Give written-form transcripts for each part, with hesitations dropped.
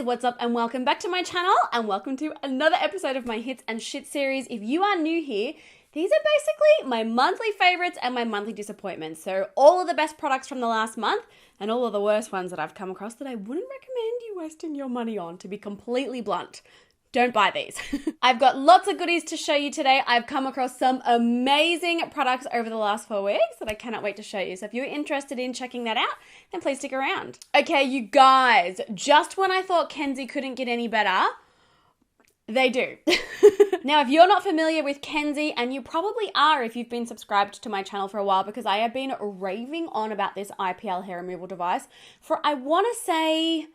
what's up and welcome back to my channel and welcome to another episode of my hits and shit series. If you are new here, these are basically my monthly favorites and my monthly disappointments. So all of the best products from the last month and all of the worst ones that I've come across that I wouldn't recommend you wasting your money on, to be completely blunt. Don't buy these. I've got lots of goodies to show you today. I've come across some amazing products over the last 4 weeks that I cannot wait to show you. So if you're interested in checking that out, then please stick around. Okay, you guys, just when I thought Kenzie couldn't get any better, they do. Now, if you're not familiar with Kenzie, and you probably are if you've been subscribed to my channel for a while, because I have been raving on about this IPL hair removal device for, I want to say,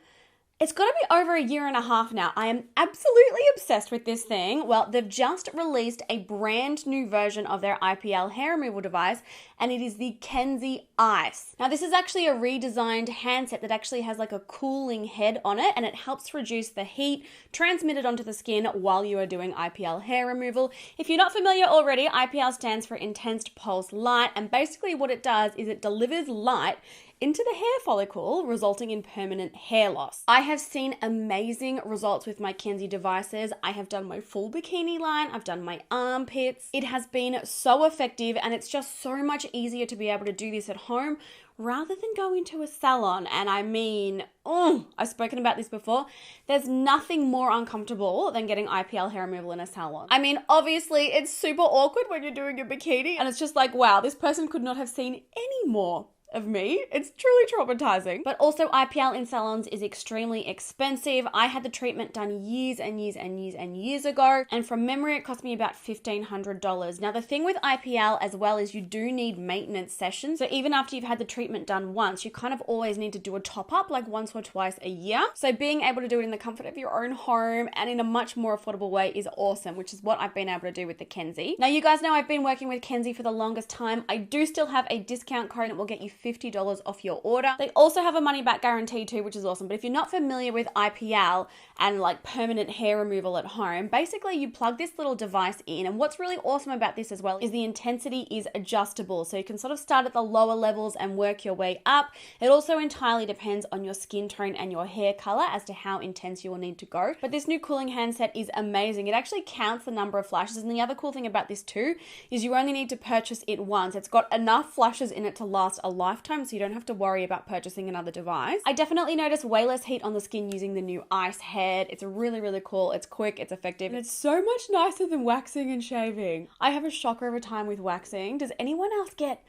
it's got to be over a year and a half now. I am absolutely obsessed with this thing. Well, they've just released a brand new version of their IPL hair removal device, and it is the Kenzie Ice. Now, this is actually a redesigned handset that actually has like a cooling head on it, and it helps reduce the heat transmitted onto the skin while you are doing IPL hair removal. If you're not familiar already, IPL stands for Intense Pulse Light, and basically what it does is it delivers light into the hair follicle, resulting in permanent hair loss. I have seen amazing results with my Kenzie devices. I have done my full bikini line, I've done my armpits. It has been so effective, and it's just so much easier to be able to do this at home rather than go into a salon. And I mean, I've spoken about this before. There's nothing more uncomfortable than getting IPL hair removal in a salon. I mean, obviously it's super awkward when you're doing your bikini and it's just like, wow, this person could not have seen any more of me. It's truly traumatizing. But also IPL in salons is extremely expensive. I had the treatment done years and years ago, and from memory it cost me about $1,500. Now the thing with IPL as well is you do need maintenance sessions. So even after you've had the treatment done once, you kind of always need to do a top up like once or twice a year. So being able to do it in the comfort of your own home and in a much more affordable way is awesome, which is what I've been able to do with the Kenzie. Now you guys know I've been working with Kenzie for the longest time. I do still have a discount code that will get you $50 off your order. They also have a money back guarantee too, which is awesome. But if you're not familiar with IPL and like permanent hair removal at home, basically you plug this little device in, and what's really awesome about this as well is the intensity is adjustable. So you can sort of start at the lower levels and work your way up. It also entirely depends on your skin tone and your hair color as to how intense you will need to go. But this new cooling handset is amazing. It actually counts the number of flashes, and the other cool thing about this too is you only need to purchase it once. It's got enough flashes in it to last a lifetime, so you don't have to worry about purchasing another device. I definitely noticed way less heat on the skin using the new Ice head. It's really, really cool. It's quick, it's effective, and it's so much nicer than waxing and shaving. I have a shocker every time with waxing. Does anyone else get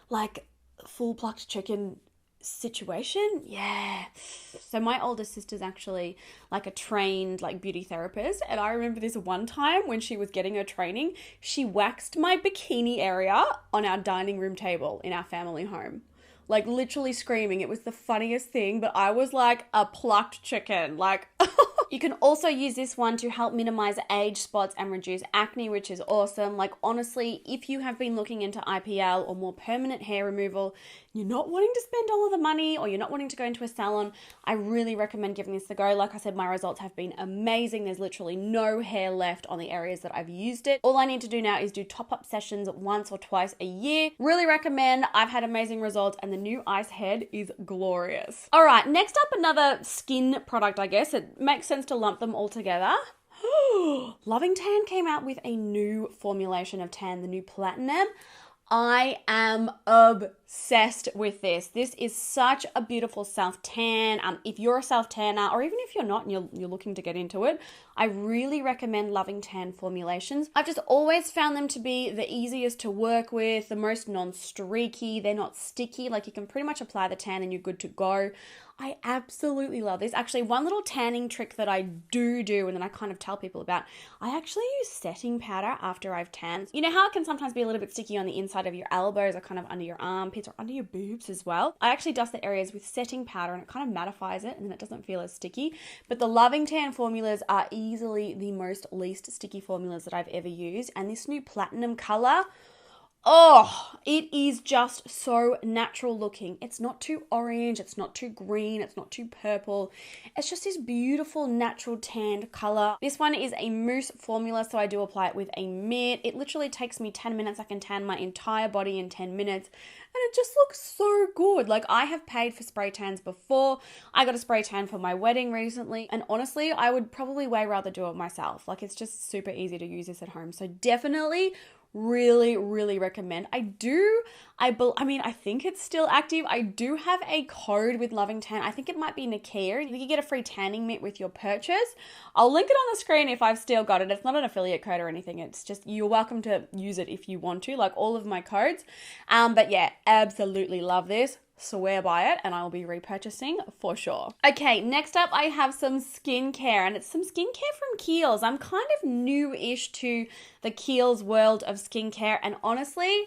like full plucked chicken situation? Yeah. So my older sister's actually like a trained like beauty therapist, and I remember this one time when she was getting her training, she waxed my bikini area on our dining room table in our family home. Like literally screaming. It was the funniest thing, but I was like a plucked chicken. Like, you can also use this one to help minimize age spots and reduce acne, which is awesome. Like honestly, if you have been looking into IPL or more permanent hair removal, you're not wanting to spend all of the money or you're not wanting to go into a salon, I really recommend giving this a go. Like I said, my results have been amazing. There's literally no hair left on the areas that I've used it. All I need to do now is do top-up sessions once or twice a year. Really recommend. I've had amazing results, and the new Ice head is glorious. All right, next up, another skin product, I guess. It makes sense to lump them all together. Loving Tan came out with a new formulation of tan, the new Platinum. I am obsessed with this. This is such a beautiful self-tan. If you're a self-tanner, or even if you're not and you're looking to get into it, I really recommend Loving Tan formulations. I've just always found them to be the easiest to work with, the most non-streaky. They're not sticky. Like you can pretty much apply the tan and you're good to go. I absolutely love this. Actually, one little tanning trick that I do and then I kind of tell people about, I actually use setting powder after I've tanned. You know how it can sometimes be a little bit sticky on the inside of your elbows or kind of under your armpits or under your boobs as well? I actually dust the areas with setting powder and it kind of mattifies it, and then it doesn't feel as sticky. But the Loving Tan formulas are easily the most least sticky formulas that I've ever used, and this new Platinum color, Oh, it is just so natural looking. It's not too orange, it's not too green, it's not too purple. It's just this beautiful natural tanned color. This one is a mousse formula, so I do apply it with a mitt. It literally takes me 10 minutes. I can tan my entire body in 10 minutes. And it just looks so good. Like, I have paid for spray tans before. I got a spray tan for my wedding recently. And honestly, I would probably way rather do it myself. Like, it's just super easy to use this at home. So definitely really recommend. I think it's still active. I do have a code with Loving Tan. I think it might be Nikkia. You can get a free tanning mitt with your purchase. I'll link it on the screen if I've still got it. It's not an affiliate code or anything. It's just, you're welcome to use it if you want to, like all of my codes. But yeah, absolutely love this. Swear by it, and I will be repurchasing for sure. Okay, next up I have some skincare, and it's some skincare from Kiehl's. I'm kind of new-ish to the Kiehl's world of skincare, and honestly,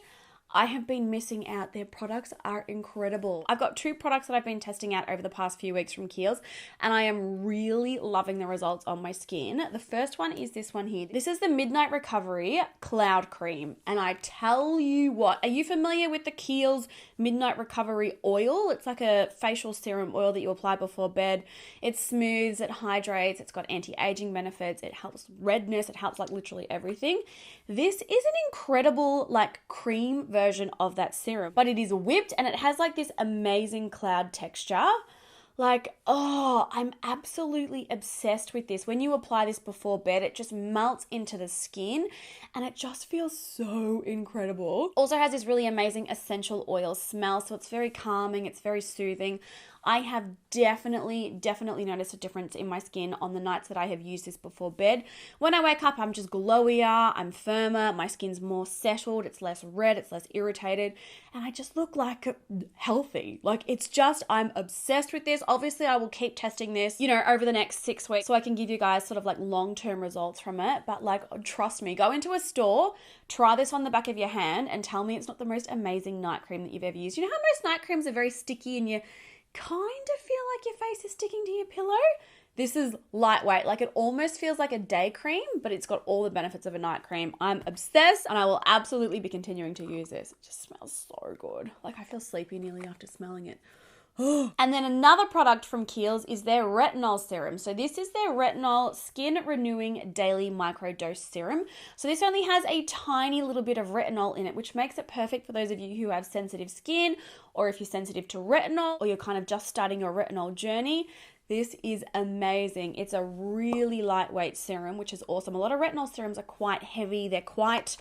I have been missing out. Their products are incredible. I've got 2 products that I've been testing out over the past few weeks from Kiehl's, and I am really loving the results on my skin. The first one is this one here. This is the Midnight Recovery Cloud Cream, and I tell you what, are you familiar with the Kiehl's Midnight Recovery Oil? It's like a facial serum oil that you apply before bed. It smooths, it hydrates, it's got anti-aging benefits, it helps redness, it helps like literally everything. This is an incredible like cream version of that serum, but it is whipped and it has like this amazing cloud texture. Like, oh, I'm absolutely obsessed with this. When you apply this before bed, it just melts into the skin and it just feels so incredible. Also has this really amazing essential oil smell, so it's very calming, it's very soothing. I have definitely noticed a difference in my skin on the nights that I have used this before bed. When I wake up, I'm just glowier, I'm firmer, my skin's more settled, it's less red, it's less irritated, and I just look like healthy. Like, it's just, I'm obsessed with this. Obviously, I will keep testing this, over the next 6 weeks so I can give you guys sort of like long-term results from it. But like, trust me, go into a store, try this on the back of your hand and tell me it's not the most amazing night cream that you've ever used. You know how most night creams are very sticky and you kind of feel like your face is sticking to your pillow? This is lightweight. Like, it almost feels like a day cream, but it's got all the benefits of a night cream. I'm obsessed and I will absolutely be continuing to use this. It just smells so good. Like, I feel sleepy nearly after smelling it. And then another product from Kiehl's is their retinol serum. So this is their retinol skin renewing daily microdose serum. So this only has a tiny little bit of retinol in it, which makes it perfect for those of you who have sensitive skin, or if you're sensitive to retinol, or you're kind of just starting your retinol journey. This is amazing. It's a really lightweight serum, which is awesome. A lot of retinol serums are quite heavy. They're quite,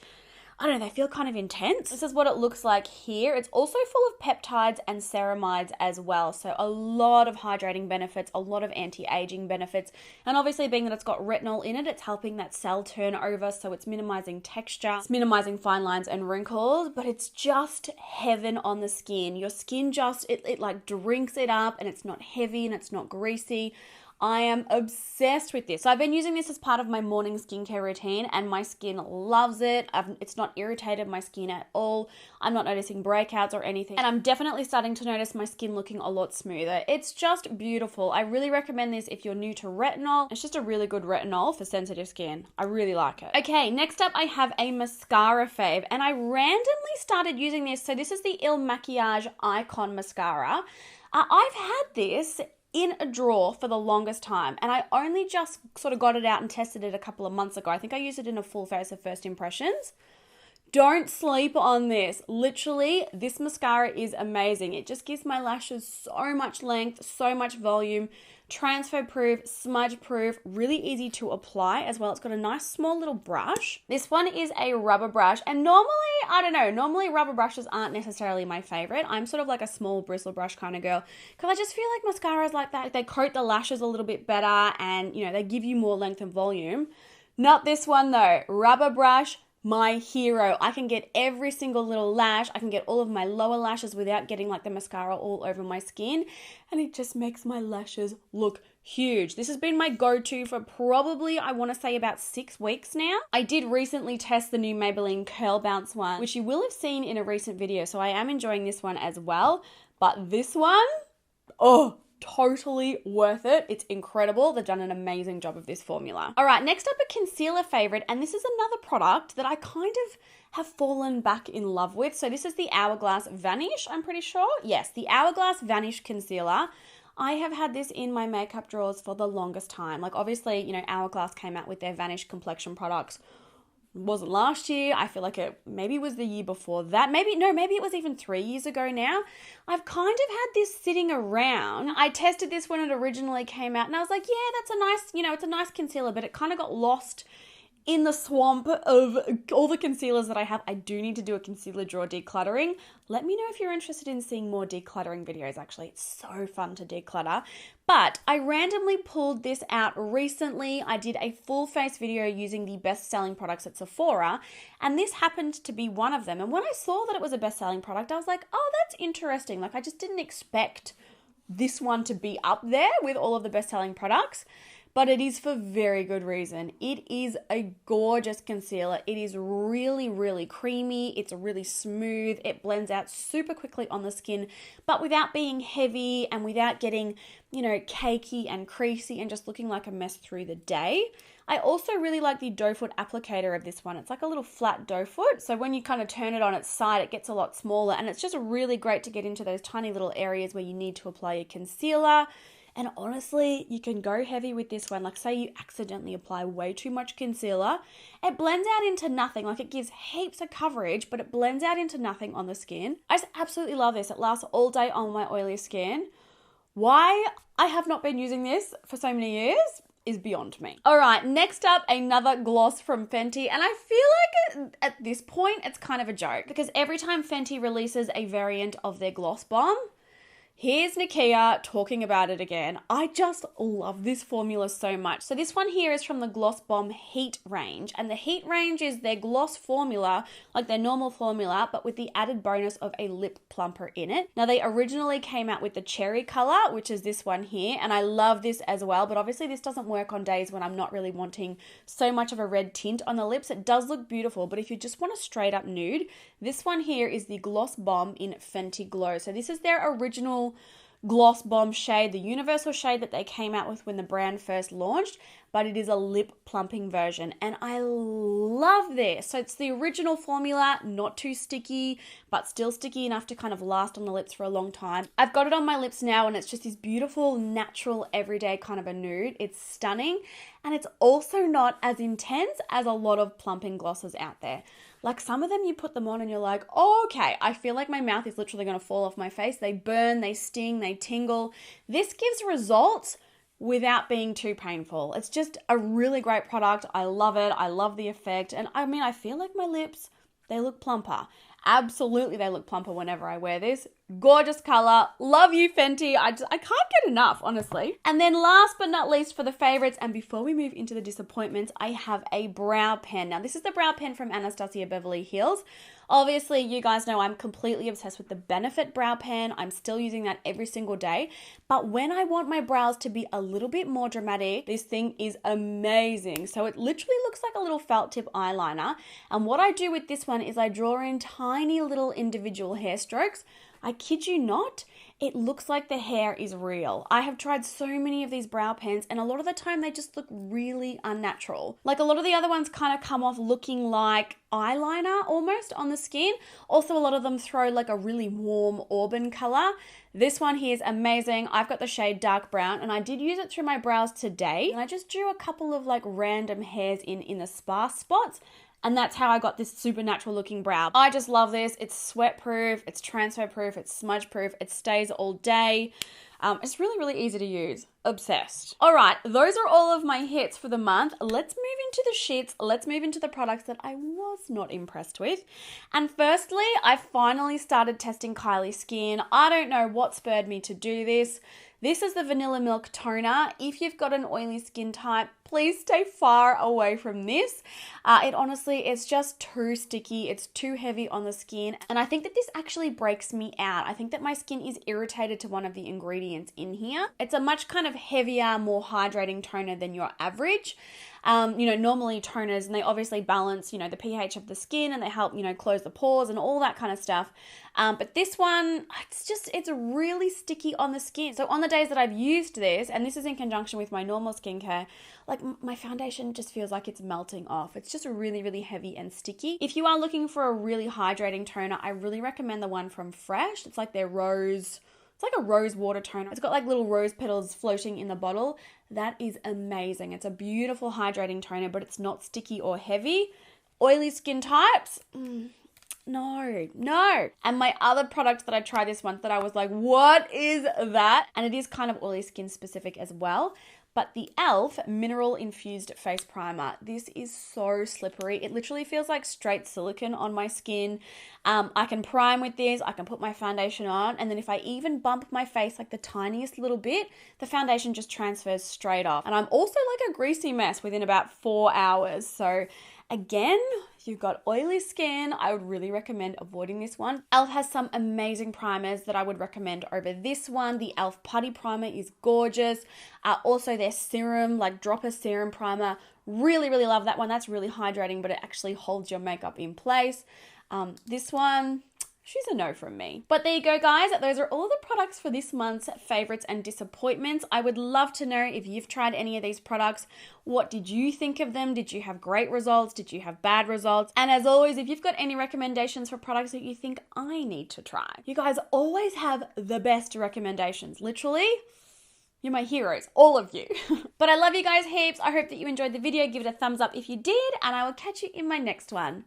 I don't know, they feel kind of intense. This is what it looks like here. It's also full of peptides and ceramides as well. So a lot of hydrating benefits, a lot of anti-aging benefits. And obviously being that it's got retinol in it, it's helping that cell turnover. So it's minimizing texture, it's minimizing fine lines and wrinkles, but it's just heaven on the skin. Your skin just, it like drinks it up, and it's not heavy and it's not greasy. I am obsessed with this. So I've been using this as part of my morning skincare routine and my skin loves it. It's not irritated my skin at all. I'm not noticing breakouts or anything. And I'm definitely starting to notice my skin looking a lot smoother. It's just beautiful. I really recommend this if you're new to retinol. It's just a really good retinol for sensitive skin. I really like it. Okay, next up I have a mascara fave, and I randomly started using this. So this is the Il Makiage Icon Mascara. I've had this in a drawer for the longest time, and I only just sort of got it out and tested it a couple of months ago. I think I used it in a full face of first impressions. Don't sleep on this. Literally, this mascara is amazing. It just gives my lashes so much length, so much volume, transfer proof, smudge proof, really easy to apply as well. It's got a nice small little brush. This one is a rubber brush, and normally rubber brushes aren't necessarily my favorite. I'm sort of like a small bristle brush kind of girl because I just feel like mascaras like that, they coat the lashes a little bit better and, they give you more length and volume. Not this one though. Rubber brush, my hero. I can get every single little lash. I can get all of my lower lashes without getting like the mascara all over my skin. And it just makes my lashes look huge. This has been my go-to for probably, I want to say about 6 weeks now. I did recently test the new Maybelline Curl Bounce one, which you will have seen in a recent video. So I am enjoying this one as well. But this one, oh, totally worth it. It's incredible. They've done an amazing job of this formula. All right, next up, a concealer favorite, and this is another product that I kind of have fallen back in love with. So this is the Hourglass Vanish, I'm pretty sure. Yes, the Hourglass Vanish Concealer. I have had this in my makeup drawers for the longest time. Like, obviously, you know, Hourglass came out with their Vanish complexion products. Wasn't last year. I feel like it maybe was the year before that. Maybe it was even 3 years ago now. I've kind of had this sitting around. I tested this when it originally came out and I was like, yeah, that's a nice, you know, it's a nice concealer, but it kind of got lost in the swamp of all the concealers that I have. I do need to do a concealer drawer decluttering. Let me know if you're interested in seeing more decluttering videos. Actually, it's so fun to declutter. But I randomly pulled this out recently. I did a full face video using the best-selling products at Sephora, and this happened to be one of them. And when I saw that it was a best-selling product, I was like, oh, that's interesting. Like, I just didn't expect this one to be up there with all of the best-selling products. But it is for very good reason. It is a gorgeous concealer. It is really, really creamy. It's really smooth. It blends out super quickly on the skin, but without being heavy and without getting, you know, cakey and creasy and just looking like a mess through the day. I also really like the doe foot applicator of this one. It's like a little flat doe foot. So when you kind of turn it on its side, it gets a lot smaller, and it's just really great to get into those tiny little areas where you need to apply your concealer. And honestly, you can go heavy with this one. Like, say you accidentally apply way too much concealer, it blends out into nothing. Like, it gives heaps of coverage, but it blends out into nothing on the skin. I just absolutely love this. It lasts all day on my oily skin. Why I have not been using this for so many years is beyond me. All right, next up, another gloss from Fenty. And I feel like at this point, it's kind of a joke because every time Fenty releases a variant of their gloss bomb, here's Nikkia talking about it again. I just love this formula so much. So this one here is from the Gloss Bomb Heat range. And the Heat range is their gloss formula, like their normal formula, but with the added bonus of a lip plumper in it. Now, they originally came out with the cherry color, which is this one here. And I love this as well. But obviously this doesn't work on days when I'm not really wanting so much of a red tint on the lips. It does look beautiful, but if you just want a straight up nude, this one here is the Gloss Bomb in Fenty Glow. So this is their original Gloss Bomb shade, the universal shade that they came out with when the brand first launched, but it is a lip plumping version, and I love this. So it's the original formula, not too sticky, but still sticky enough to kind of last on the lips for a long time. I've got it on my lips now, and it's just this beautiful, natural, everyday kind of a nude. It's stunning, and it's also not as intense as a lot of plumping glosses out there. Like, some of them, you put them on and you're like, oh, okay, I feel like my mouth is literally going to fall off my face. They burn, they sting, they tingle. This gives results without being too painful. It's just a really great product. I love it. I love the effect. And I mean, I feel like my lips, they look plumper. Absolutely, they look plumper whenever I wear this. Gorgeous color. Love you, Fenty. I can't get enough, honestly. And then last but not least for the favorites, and before we move into the disappointments, I have a brow pen. Now, this is the brow pen from Anastasia Beverly Hills. Obviously, you guys know I'm completely obsessed with the Benefit brow pen. I'm still using that every single day. But when I want my brows to be a little bit more dramatic, this thing is amazing. So it literally looks like a little felt tip eyeliner. And what I do with this one is I draw in tiny little individual hair strokes. I kid you not, it looks like the hair is real. I have tried so many of these brow pens, and a lot of the time they just look really unnatural. Like, a lot of the other ones kind of come off looking like eyeliner almost on the skin. Also, a lot of them throw like a really warm auburn color. This one here is amazing. I've got the shade dark brown, and I did use it through my brows today. And I just drew a couple of like random hairs in the sparse spots. And that's how I got this super natural looking brow. I just love this. It's sweat proof, it's transfer proof, it's smudge proof, it stays all day. It's really, really easy to use. Obsessed. All right, those are all of my hits for the month. Let's move into the shits. Let's move into the products that I was not impressed with. And firstly, I finally started testing Kylie's Skin. I don't know what spurred me to do this. This is the Vanilla Milk Toner. If you've got an oily skin type, please stay far away from this. It honestly, it's just too sticky. It's too heavy on the skin. And I think that this actually breaks me out. I think that my skin is irritated to one of the ingredients in here. It's a much kind of heavier, more hydrating toner than your average. Normally toners, and they obviously balance, the pH of the skin, and they help, close the pores and all that kind of stuff. But this one, it's really sticky on the skin. So on the days that I've used this, and this is in conjunction with my normal skincare, like my foundation just feels like it's melting off. It's just really, really heavy and sticky. If you are looking for a really hydrating toner, I really recommend the one from Fresh. It's like their rose, it's like a rose water toner. It's got like little rose petals floating in the bottle. That is amazing. It's a beautiful hydrating toner, but it's not sticky or heavy. Oily skin types, no. And my other product that I tried this month that I was like, what is that? And it is kind of oily skin specific as well. But the e.l.f. Mineral Infused Face Primer. This is so slippery. It literally feels like straight silicone on my skin. I can prime with this. I can put my foundation on. And then if I even bump my face like the tiniest little bit, the foundation just transfers straight off. And I'm also like a greasy mess within about 4 hours. So again, if you've got oily skin, I would really recommend avoiding this one. e.l.f. has some amazing primers that I would recommend over this one. The e.l.f. Putty Primer is gorgeous. Also their serum, like dropper serum primer, really, really love that one. That's really hydrating, but it actually holds your makeup in place. This one, she's a no from me. But there you go, guys. Those are all the products for this month's favorites and disappointments. I would love to know if you've tried any of these products. What did you think of them? Did you have great results? Did you have bad results? And as always, if you've got any recommendations for products that you think I need to try, you guys always have the best recommendations. Literally, you're my heroes, all of you. But I love you guys heaps. I hope that you enjoyed the video. Give it a thumbs up if you did, and I will catch you in my next one.